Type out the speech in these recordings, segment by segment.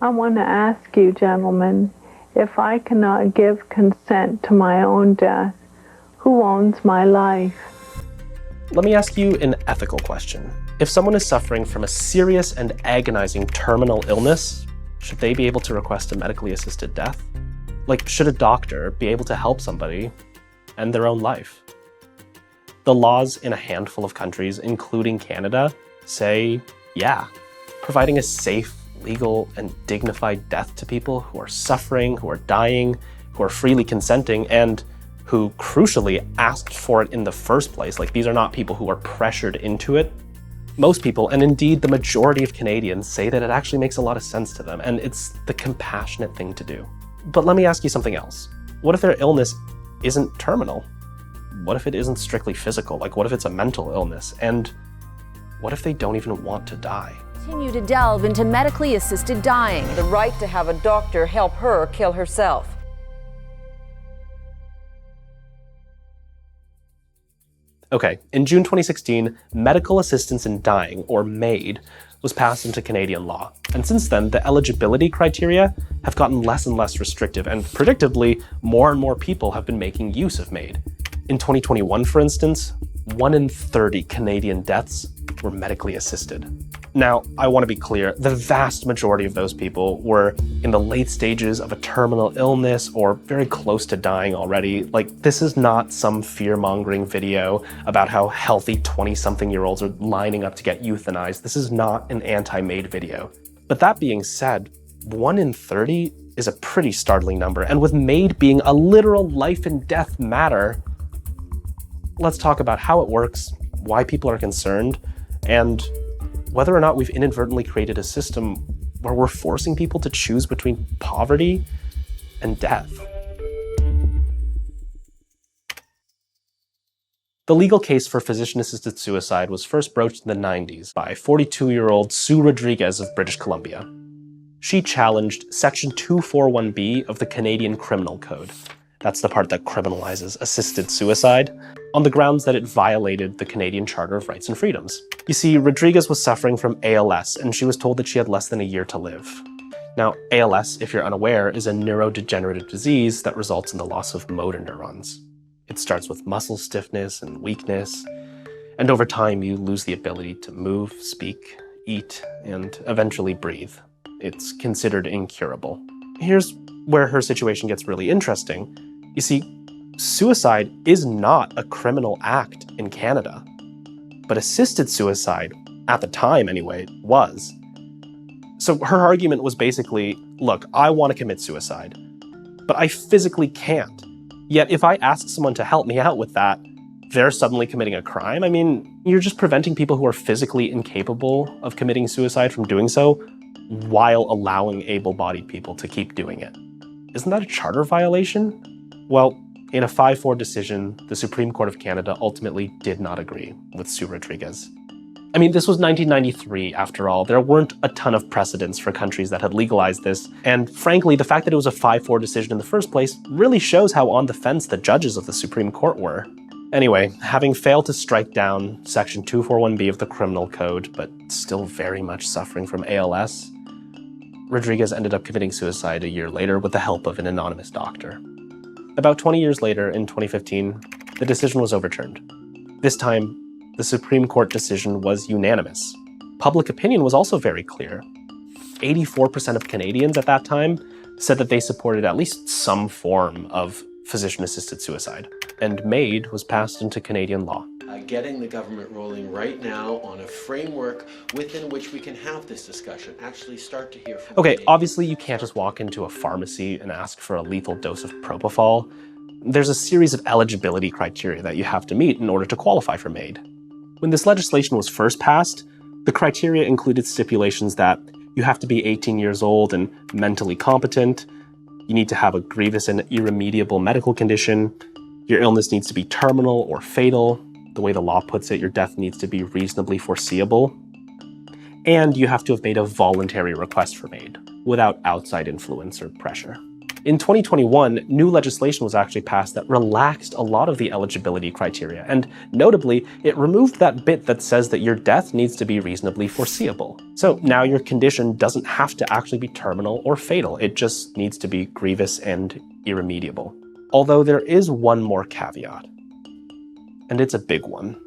I want to ask you, gentlemen, if I cannot give consent to my own death, who owns my life? Let me ask you an ethical question. If someone is suffering from a serious and agonizing terminal illness, should they be able to request a medically assisted death? Like, should a doctor be able to help somebody end their own life? The laws in a handful of countries, including Canada, say, yeah, providing a safe, legal, and dignified death to people who are suffering, who are dying, who are freely consenting, and who crucially asked for it in the first place. Like, these are not people who are pressured into it. Most people, and indeed the majority of Canadians, say that it actually makes a lot of sense to them, and it's the compassionate thing to do. But let me ask you something else. What if their illness isn't terminal? What if it isn't strictly physical? Like, what if it's a mental illness? And what if they don't even want to die? Continue to delve into medically assisted dying. The right to have a doctor help her kill herself. Okay, in June 2016, medical assistance in dying, or MAID, was passed into Canadian law. And since then, the eligibility criteria have gotten less and less restrictive, and predictably, more and more people have been making use of MAID. In 2021, for instance, 1 in 30 Canadian deaths were medically assisted. Now, I want to be clear, the vast majority of those people were in the late stages of a terminal illness or very close to dying already. Like, this is not some fear-mongering video about how healthy 20-something-year-olds are lining up to get euthanized. This is not an anti-MAID video. But that being said, 1 in 30 is a pretty startling number, and with MAID being a literal life and death matter, let's talk about how it works, why people are concerned, and whether or not we've inadvertently created a system where we're forcing people to choose between poverty and death. The legal case for physician-assisted suicide was first broached in the 90s by 42-year-old Sue Rodriguez of British Columbia. She challenged Section 241B of the Canadian Criminal Code. That's the part that criminalizes assisted suicide, on the grounds that it violated the Canadian Charter of Rights and Freedoms. You see, Rodriguez was suffering from ALS, and she was told that she had less than a year to live. Now, ALS, if you're unaware, is a neurodegenerative disease that results in the loss of motor neurons. It starts with muscle stiffness and weakness, and over time you lose the ability to move, speak, eat, and eventually breathe. It's considered incurable. Here's where her situation gets really interesting. You see, suicide is not a criminal act in Canada, but assisted suicide, at the time anyway, was. So her argument was basically, look, I want to commit suicide, but I physically can't. Yet if I ask someone to help me out with that, they're suddenly committing a crime? I mean, you're just preventing people who are physically incapable of committing suicide from doing so, while allowing able-bodied people to keep doing it. Isn't that a charter violation? Well, in a 5-4 decision, the Supreme Court of Canada ultimately did not agree with Sue Rodriguez. I mean, this was 1993, after all. There weren't a ton of precedents for countries that had legalized this, and frankly, the fact that it was a 5-4 decision in the first place really shows how on the fence the judges of the Supreme Court were. Anyway, having failed to strike down Section 241B of the Criminal Code, but still very much suffering from ALS, Rodriguez ended up committing suicide a year later with the help of an anonymous doctor. About 20 years later, in 2015, the decision was overturned. This time, the Supreme Court decision was unanimous. Public opinion was also very clear. 84% of Canadians at that time said that they supported at least some form of physician-assisted suicide, and MAID was passed into Canadian law. Getting the government rolling right now on a framework within which we can have this discussion, actually start to hear from Okay, obviously you can't just walk into a pharmacy and ask for a lethal dose of propofol. There's a series of eligibility criteria that you have to meet in order to qualify for MAID. When this legislation was first passed, the criteria included stipulations that you have to be 18 years old and mentally competent, you need to have a grievous and irremediable medical condition, your illness needs to be terminal or fatal, the way the law puts it, your death needs to be reasonably foreseeable, and you have to have made a voluntary request for MAID without outside influence or pressure. In 2021, new legislation was actually passed that relaxed a lot of the eligibility criteria, and notably, it removed that bit that says that your death needs to be reasonably foreseeable. So now your condition doesn't have to actually be terminal or fatal, it just needs to be grievous and irremediable. Although there is one more caveat, and it's a big one.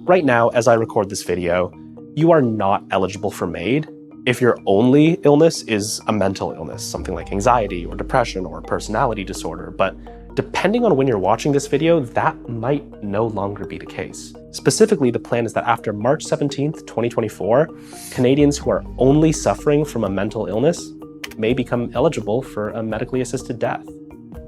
Right now, as I record this video, you are not eligible for MAID if your only illness is a mental illness, something like anxiety or depression or personality disorder, but depending on when you're watching this video, that might no longer be the case. Specifically, the plan is that after March 17th, 2024, Canadians who are only suffering from a mental illness may become eligible for a medically assisted death.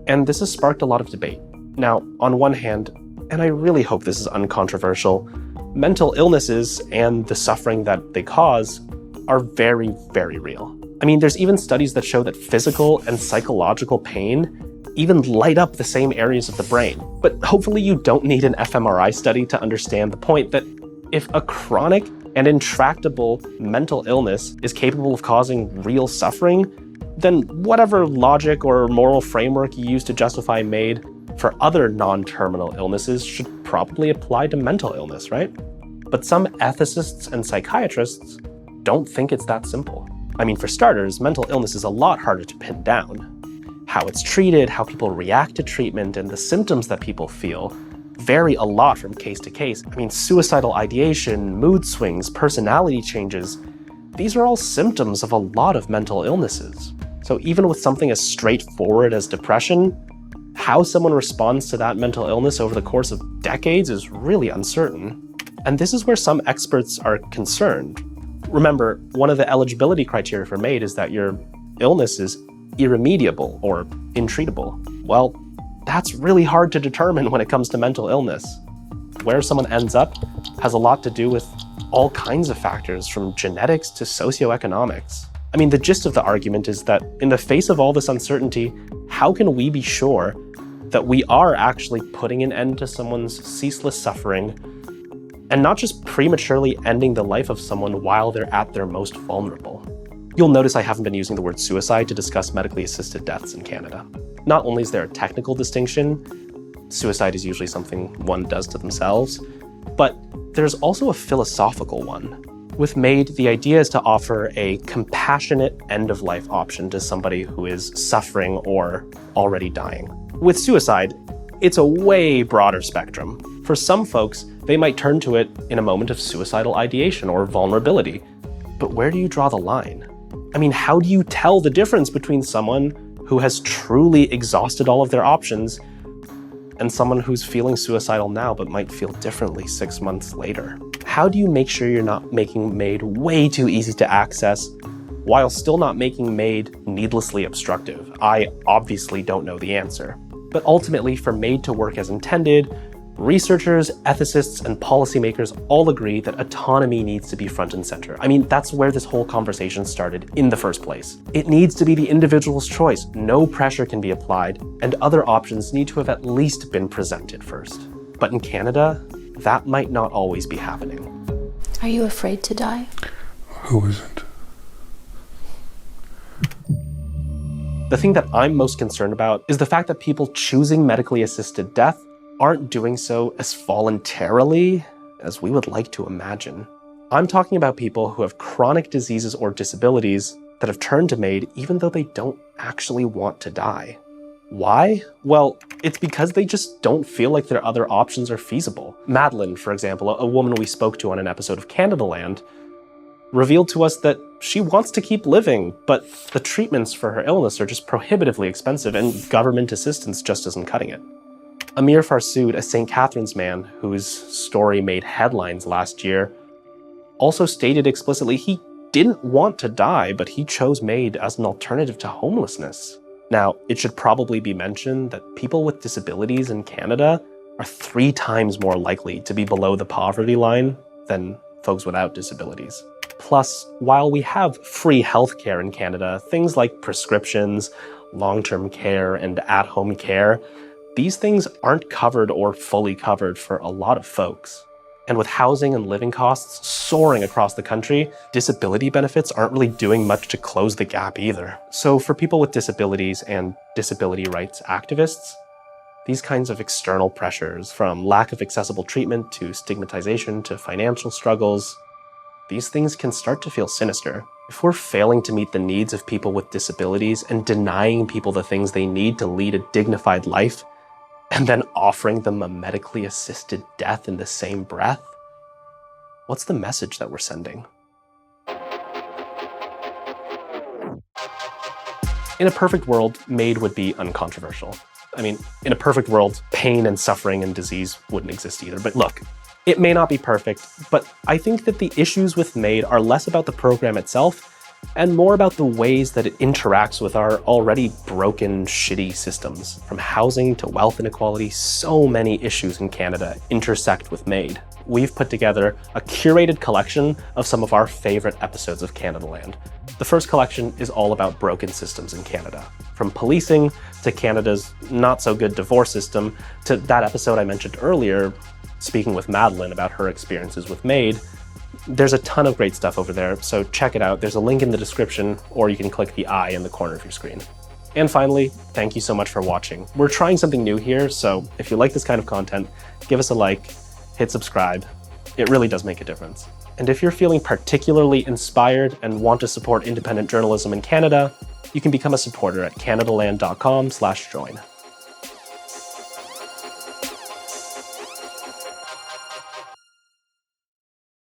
And this has sparked a lot of debate. Now, on one hand, and I really hope this is uncontroversial, mental illnesses and the suffering that they cause are very, very real. I mean, there's even studies that show that physical and psychological pain even light up the same areas of the brain. But hopefully you don't need an fMRI study to understand the point that if a chronic and intractable mental illness is capable of causing real suffering, then whatever logic or moral framework you use to justify MAID for other non-terminal illnesses should probably apply to mental illness, right? But some ethicists and psychiatrists don't think it's that simple. I mean, for starters, mental illness is a lot harder to pin down. How it's treated, how people react to treatment, and the symptoms that people feel vary a lot from case to case. I mean, suicidal ideation, mood swings, personality changes, these are all symptoms of a lot of mental illnesses. So even with something as straightforward as depression, how someone responds to that mental illness over the course of decades is really uncertain. And this is where some experts are concerned. Remember, one of the eligibility criteria for MAID is that your illness is irremediable or intreatable. Well, that's really hard to determine when it comes to mental illness. Where someone ends up has a lot to do with all kinds of factors, from genetics to socioeconomics. I mean, the gist of the argument is that in the face of all this uncertainty, how can we be sure that we are actually putting an end to someone's ceaseless suffering and not just prematurely ending the life of someone while they're at their most vulnerable? You'll notice I haven't been using the word suicide to discuss medically assisted deaths in Canada. Not only is there a technical distinction, suicide is usually something one does to themselves, but there's also a philosophical one. With MAID, the idea is to offer a compassionate end-of-life option to somebody who is suffering or already dying. With suicide, it's a way broader spectrum. For some folks, they might turn to it in a moment of suicidal ideation or vulnerability. But where do you draw the line? I mean, how do you tell the difference between someone who has truly exhausted all of their options and someone who's feeling suicidal now but might feel differently 6 months later? How do you make sure you're not making MAID way too easy to access while still not making MAID needlessly obstructive? I obviously don't know the answer. But ultimately, for MAID to work as intended, researchers, ethicists, and policymakers all agree that autonomy needs to be front and center. I mean, that's where this whole conversation started in the first place. It needs to be the individual's choice. No pressure can be applied, and other options need to have at least been presented first. But in Canada, that might not always be happening. Are you afraid to die? Who isn't? The thing that I'm most concerned about is the fact that people choosing medically assisted death aren't doing so as voluntarily as we would like to imagine. I'm talking about people who have chronic diseases or disabilities that have turned to MAID even though they don't actually want to die. Why? Well, it's because they just don't feel like their other options are feasible. Madeline, for example, a woman we spoke to on an episode of Canadaland, revealed to us that she wants to keep living, but the treatments for her illness are just prohibitively expensive and government assistance just isn't cutting it. Amir Farsood, a St. Catharines man whose story made headlines last year, also stated explicitly he didn't want to die, but he chose MAID as an alternative to homelessness. Now, it should probably be mentioned that people with disabilities in Canada are 3 times more likely to be below the poverty line than folks without disabilities. Plus, while we have free healthcare in Canada, things like prescriptions, long-term care, and at-home care, these things aren't covered or fully covered for a lot of folks. And with housing and living costs soaring across the country, disability benefits aren't really doing much to close the gap either. So for people with disabilities and disability rights activists, these kinds of external pressures, from lack of accessible treatment to stigmatization to financial struggles, these things can start to feel sinister. If we're failing to meet the needs of people with disabilities and denying people the things they need to lead a dignified life, and then offering them a medically assisted death in the same breath, what's the message that we're sending? In a perfect world, MAID would be uncontroversial. I mean, in a perfect world, pain and suffering and disease wouldn't exist either. But look, it may not be perfect, but I think that the issues with MAID are less about the program itself and more about the ways that it interacts with our already broken, shitty systems. From housing to wealth inequality, so many issues in Canada intersect with MAID. We've put together a curated collection of some of our favorite episodes of Canada Land. The first collection is all about broken systems in Canada. From policing to Canada's not-so-good divorce system to that episode I mentioned earlier, speaking with Madeline about her experiences with MAID. There's a ton of great stuff over there, so check it out. There's a link in the description, or you can click the eye in the corner of your screen. And finally, thank you so much for watching. We're trying something new here, so if you like this kind of content, give us a like, hit subscribe. It really does make a difference. And if you're feeling particularly inspired and want to support independent journalism in Canada, you can become a supporter at canadaland.com/join.